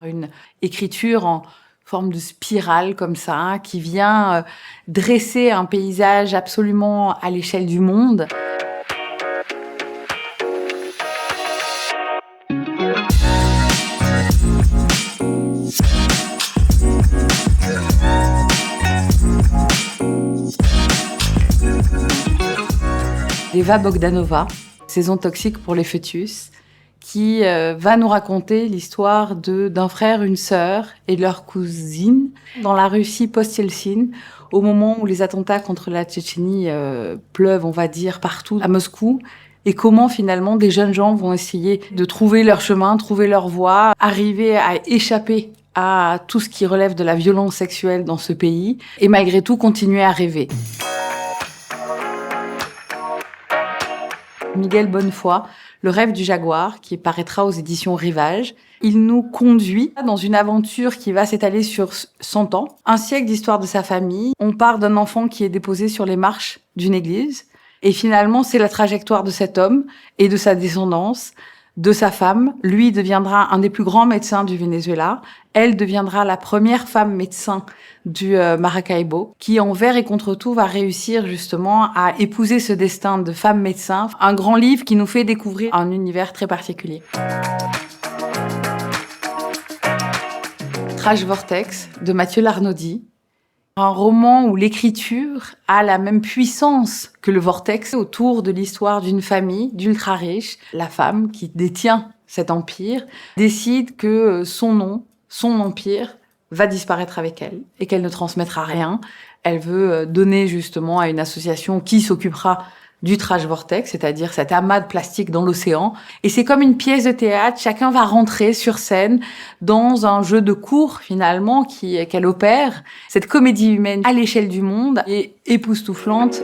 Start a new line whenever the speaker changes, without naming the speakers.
Une écriture en forme de spirale comme ça, qui vient dresser un paysage absolument à l'échelle du monde. Eva Bogdanova, Saison toxique pour les fœtus, qui va nous raconter l'histoire d'un frère, une sœur et de leur cousine dans la Russie post-Yeltsin, au moment où les attentats contre la Tchétchénie pleuvent, on va dire, partout à Moscou, et comment finalement des jeunes gens vont essayer de trouver leur chemin, trouver leur voie, arriver à échapper à tout ce qui relève de la violence sexuelle dans ce pays, et malgré tout continuer à rêver. Miguel Bonnefoy, Le rêve du jaguar, qui paraîtra aux éditions Rivage. Il nous conduit dans une aventure qui va s'étaler sur 100 ans, un siècle d'histoire de sa famille. On part d'un enfant qui est déposé sur les marches d'une église, et finalement c'est la trajectoire de cet homme et de sa descendance, de sa femme. Lui deviendra un des plus grands médecins du Venezuela. Elle deviendra la première femme médecin du Maracaibo, qui envers et contre tout va réussir justement à épouser ce destin de femme médecin. Un grand livre qui nous fait découvrir un univers très particulier. Trash Vortex de Mathieu Larnaudy. Un roman où l'écriture a la même puissance que le vortex autour de l'histoire d'une famille d'ultra riches. La femme qui détient cet empire décide que son nom, son empire, va disparaître avec elle et qu'elle ne transmettra rien. Elle veut donner justement à une association qui s'occupera du trash vortex, c'est-à-dire cet amas de plastique dans l'océan. Et c'est comme une pièce de théâtre, chacun va rentrer sur scène dans un jeu de cours finalement qu'elle opère. Cette comédie humaine à l'échelle du monde est époustouflante.